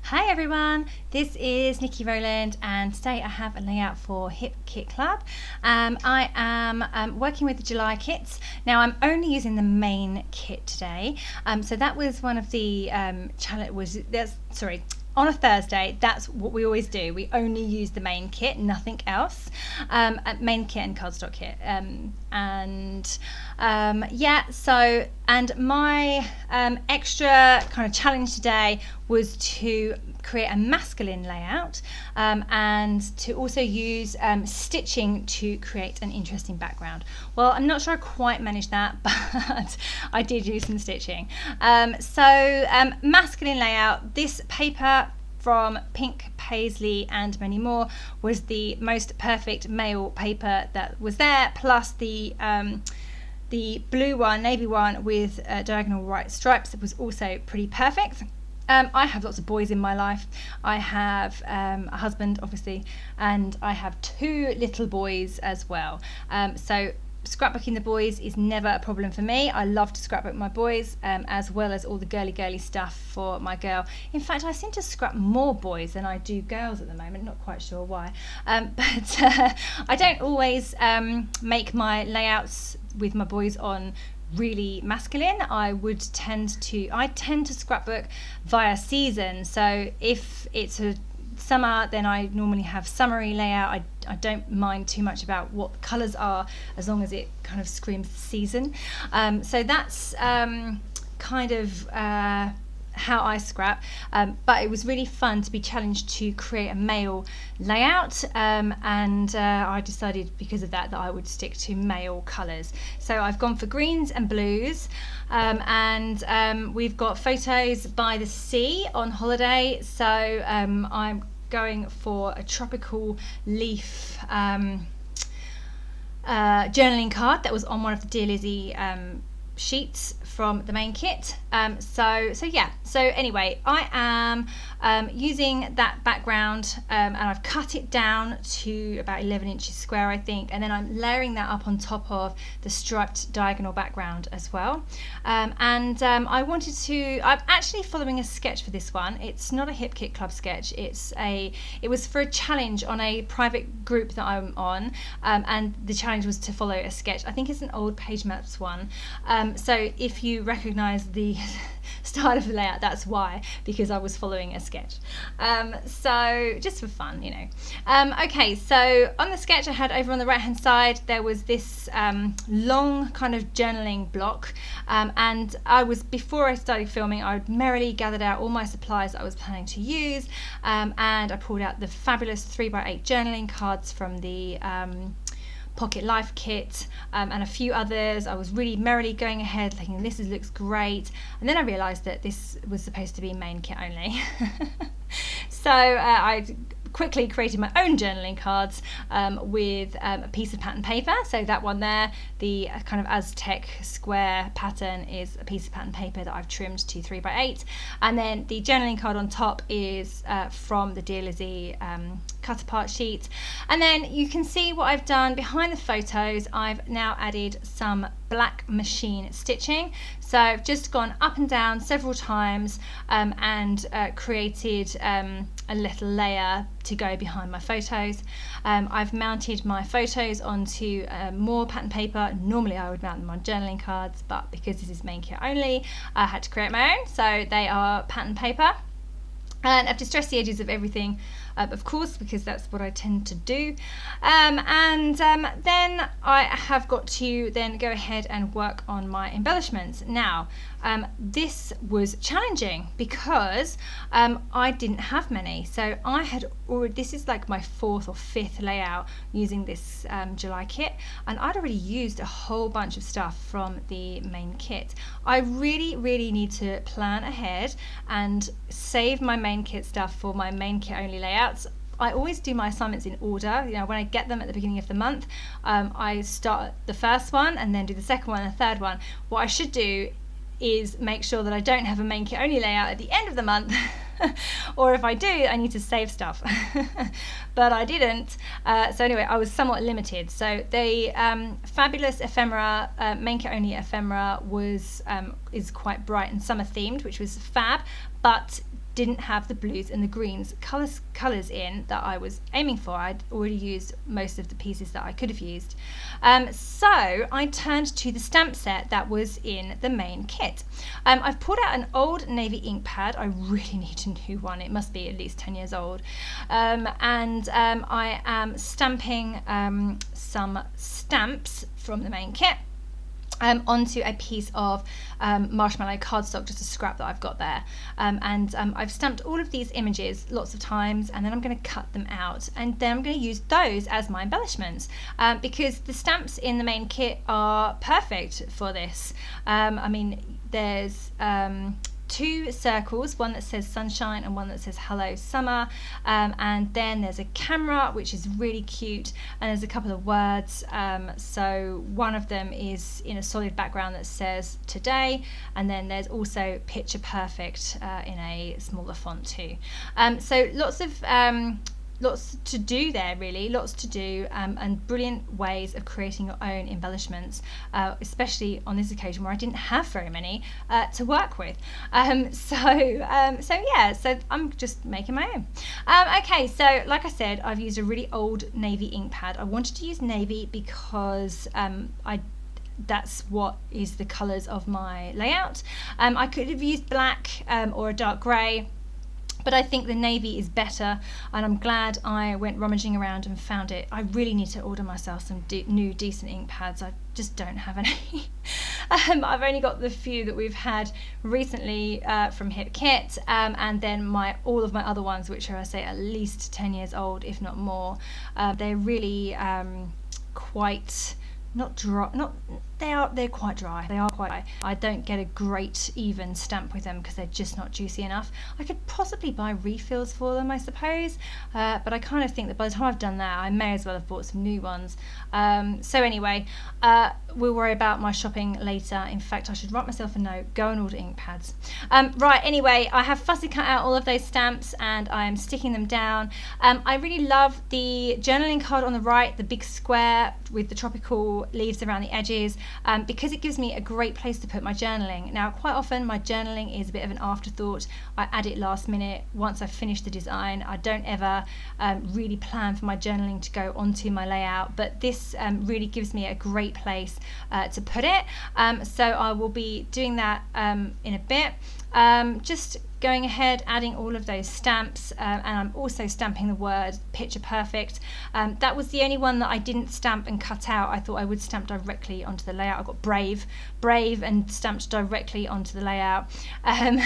Hi everyone, this is Nikki Rowland and today I have a layout for Hip Kit Club. I am working with the July kits. Now I'm only using the main kit today, so that was one of the on a Thursday, that's what we always do. We only use the main kit, nothing else. Main kit and cardstock kit. And my extra kind of challenge today was to create a masculine layout and to also use stitching to create an interesting background. Well, I'm not sure I quite managed that, but I did use some stitching. Masculine layout, this paper from Pink Paislee and many more was the most perfect male paper that was there, plus the blue one, navy one with diagonal right stripes was also pretty perfect. I have lots of boys in my life. I have a husband, obviously, and I have two little boys as well. So scrapbooking the boys is never a problem for me. I love to scrapbook my boys as well as all the girly stuff for my girl. In fact, I seem to scrap more boys than I do girls at the moment, not quite sure why. But I don't always make my layouts with my boys on really masculine. I tend to scrapbook via season. So if it's a summer, then I normally have summery layout. I don't mind too much about what the colours are as long as it kind of screams season. So that's kind of how I scrap, but it was really fun to be challenged to create a male layout, and I decided because of that I would stick to male colours. So I've gone for greens and blues, and we've got photos by the sea on holiday, so I'm going for a tropical leaf journaling card that was on one of the Dear Lizzy sheets from the main kit. So anyway, I am using that background, and I've cut it down to about 11 inches square, I think, and then I'm layering that up on top of the striped diagonal background as well. I'm actually following a sketch for this one. It's not a Hip Kit Club sketch. It was for a challenge on a private group that I'm on, and the challenge was to follow a sketch. I think it's an old Page Maps one. So if you recognise the style of the layout, that's why, because I was following a sketch. So just for fun, you know. Okay, so on the sketch I had over on the right hand side, there was this long kind of journaling block, and before I started filming, I merrily gathered out all my supplies that I was planning to use, and I pulled out the fabulous 3x8 journaling cards from the Pocket Life kit, and a few others. I was really merrily going ahead thinking this looks great, and then I realised that this was supposed to be main kit only. So I quickly created my own journaling cards with a piece of pattern paper. So that one there, the kind of Aztec square pattern, is a piece of pattern paper that I've trimmed to 3x8, and then the journaling card on top is from the Dear Lizzy Cut Apart sheet. And then you can see what I've done behind the photos. I've now added some black machine stitching, so I've just gone up and down several times and created a little layer to go behind my photos. I've mounted my photos onto more pattern paper. Normally I would mount them on journaling cards, but because this is main kit only, I had to create my own, so they are pattern paper. And I've distressed the edges of everything, of course, because that's what I tend to do. Then I have got to then go ahead and work on my embellishments. Now, this was challenging because I didn't have many. So I had already, this is like my 4th or 5th layout using this July kit, and I'd already used a whole bunch of stuff from the main kit. I really need to plan ahead and save my main kit stuff for my main kit only layouts. I always do my assignments in order. You know, when I get them at the beginning of the month, I start the first one and then do the second one and the third one. What I should do is make sure that I don't have a main kit only layout at the end of the month, or if I do, I need to save stuff. But I didn't. So anyway, I was somewhat limited. So the fabulous ephemera, main kit only ephemera, is quite bright and summer themed, which was fab, but didn't have the blues and the greens colours in that I was aiming for. I'd already used most of the pieces that I could have used. So I turned to the stamp set that was in the main kit. I've pulled out an old navy ink pad. I really need a new one. It must be at least 10 years old. And I am stamping some stamps from the main kit onto a piece of marshmallow cardstock, just a scrap that I've got there. I've stamped all of these images lots of times, and then I'm going to cut them out, and then I'm going to use those as my embellishments, because the stamps in the main kit are perfect for this. I mean, there's 2 circles, one that says sunshine and one that says hello summer, and then there's a camera, which is really cute, and there's a couple of words. So one of them is in a solid background that says today, and then there's also picture perfect in a smaller font too. So lots to do there, really, lots to do, and brilliant ways of creating your own embellishments, especially on this occasion where I didn't have very many to work with. So I'm just making my own. Okay, so like I said, I've used a really old navy ink pad. I wanted to use navy because that's what is the colours of my layout. I could have used black or a dark grey, but I think the navy is better, and I'm glad I went rummaging around and found it. I really need to order myself some new decent ink pads. I just don't have any. I've only got the few that we've had recently from Hip Kit, and then all of my other ones, which are, I say, at least 10 years old, if not more. They're really quite not dry. They're quite dry. They are quite dry. I don't get a great even stamp with them because they're just not juicy enough. I could possibly buy refills for them, I suppose, but I kind of think that by the time I've done that, I may as well have bought some new ones. So anyway, we'll worry about my shopping later. In fact, I should write myself a note, go and order ink pads. Right, anyway, I have fussy cut out all of those stamps and I'm sticking them down. I really love the journaling card on the right, the big square with the tropical leaves around the edges, because it gives me a great place to put my journaling. Now, quite often my journaling is a bit of an afterthought. I add it last minute once I've finished the design. I don't ever really plan for my journaling to go onto my layout, but this really gives me a great place to put it. So I will be doing that in a bit. Just going ahead, adding all of those stamps, and I'm also stamping the word picture perfect. That was the only one that I didn't stamp and cut out. I thought I would stamp directly onto the layout. I got brave and stamped directly onto the layout, and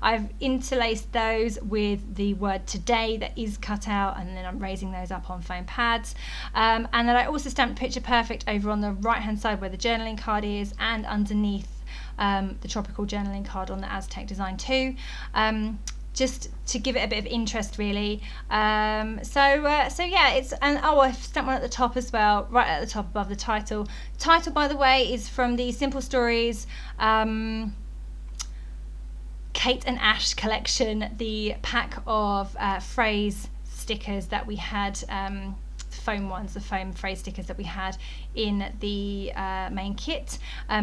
I've interlaced those with the word today that is cut out, and then I'm raising those up on foam pads, and then I also stamped picture perfect over on the right hand side where the journaling card is, and underneath the tropical journaling card on the Aztec design too, just to give it a bit of interest, really. So yeah, I've stamped one at the top as well, right at the top above the title. Title, by the way, is from the Simple Stories Kate and Ash collection, the pack of phrase stickers that we had, the foam phrase stickers that we had in the main kit.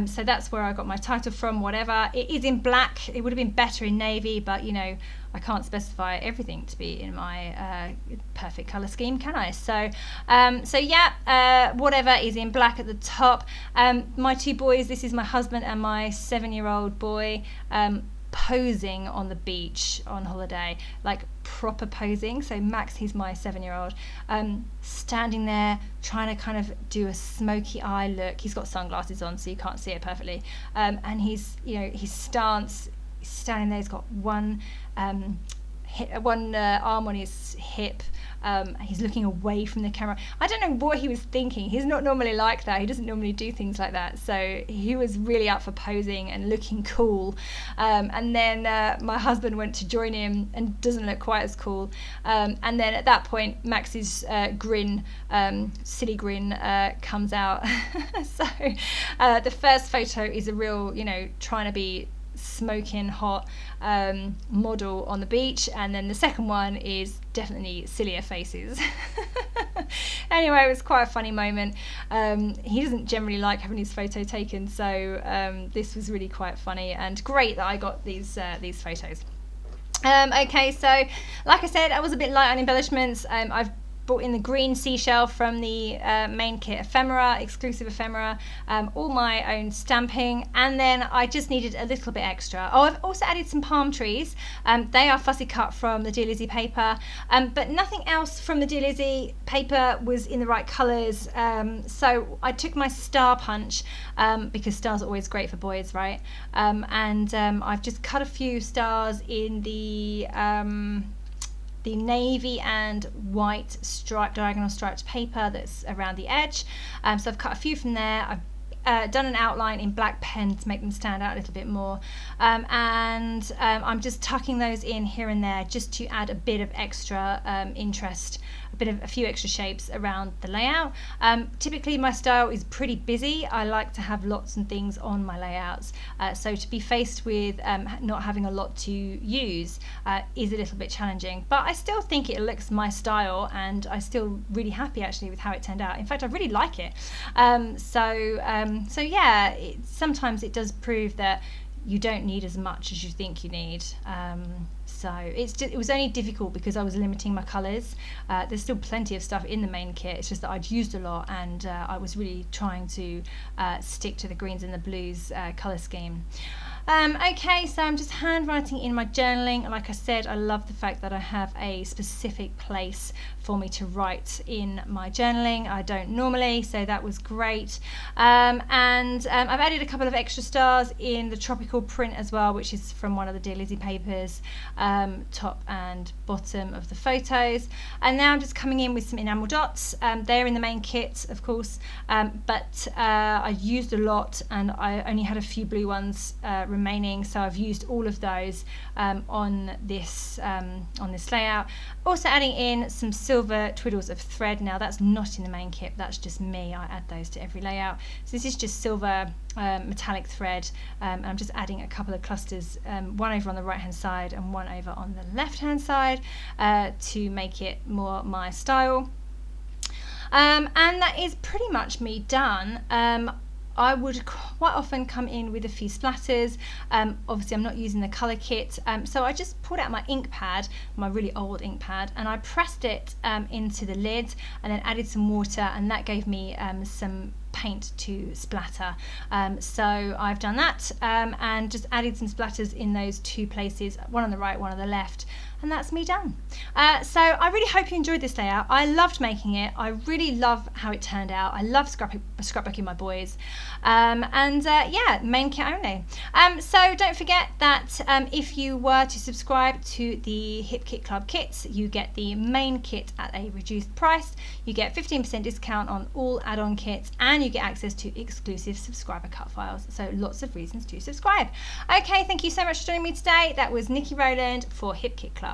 So that's where I got my title from. Whatever, it is in black. It would have been better in navy, but you know, I can't specify everything to be in my perfect colour scheme, can I? So whatever is in black at the top. My two boys, this is my husband and my 7-year-old boy, posing on the beach on holiday, like proper posing. So Max, he's my 7-year-old, standing there trying to kind of do a smoky eye look. He's got sunglasses on so you can't see it perfectly, and he's, you know, his stance, he's standing there, he's got one arm on his hip. He's looking away from the camera. I don't know what he was thinking. He's not normally like that. He doesn't normally do things like that. So he was really up for posing and looking cool. And then my husband went to join him and doesn't look quite as cool. And then at that point, Max's grin, silly grin, comes out. So the first photo is a real, you know, trying to be smoking hot model on the beach, and then the second one is definitely sillier faces. Anyway, it was quite a funny moment. He doesn't generally like having his photo taken, so this was really quite funny and great that I got these photos. Okay, so like I said, I was a bit light on embellishments. I've brought in the green seashell from the main kit ephemera, exclusive ephemera, all my own stamping, and then I just needed a little bit extra. Oh, I've also added some palm trees. They are fussy cut from the Dear Lizzy paper, but nothing else from the Dear Lizzy paper was in the right colours, so I took my star punch, because stars are always great for boys, right? And I've just cut a few stars in the navy and white diagonal striped paper that's around the edge. So I've cut a few from there. I've done an outline in black pen to make them stand out a little bit more, and I'm just tucking those in here and there just to add a bit of extra interest, a few extra shapes around the layout. Typically my style is pretty busy. I like to have lots and things on my layouts, so to be faced with not having a lot to use is a little bit challenging, but I still think it looks my style, and I'm still really happy actually with how it turned out. In fact, I really like it. So yeah, sometimes it does prove that you don't need as much as you think you need. So it was only difficult because I was limiting my colours. There's still plenty of stuff in the main kit, it's just that I'd used a lot, and I was really trying to stick to the greens and the blues colour scheme. Okay, so I'm just handwriting in my journaling. Like I said, I love the fact that I have a specific place for me to write in my journaling. I don't normally, so that was great. And I've added a couple of extra stars in the tropical print as well, which is from one of the Dear Lizzy papers, top and bottom of the photos. And now I'm just coming in with some enamel dots. They're in the main kit, of course, but I used a lot, and I only had a few blue ones remaining, so I've used all of those on this layout. Also adding in some silver twiddles of thread. Now that's not in the main kit, that's just me. I add those to every layout. So this is just silver metallic thread, and I'm just adding a couple of clusters, one over on the right hand side and one over on the left hand side, to make it more my style. And that is pretty much me done. I would quite often come in with a few splatters. Obviously I'm not using the colour kit, so I just pulled out my ink pad, my really old ink pad, and I pressed it into the lid and then added some water, and that gave me some paint to splatter. So I've done that, and just added some splatters in those two places, one on the right, one on the left, and that's me done. So I really hope you enjoyed this layout. I loved making it. I really love how it turned out. I love scrapbooking my boys, and yeah, main kit only. So don't forget that if you were to subscribe to the Hip Kit Club kits, you get the main kit at a reduced price. You get 15% discount on all add-on kits, and you get access to exclusive subscriber cut files. So lots of reasons to subscribe. Okay, thank you so much for joining me today. That was Nikki Rowland for Hip Kit Club.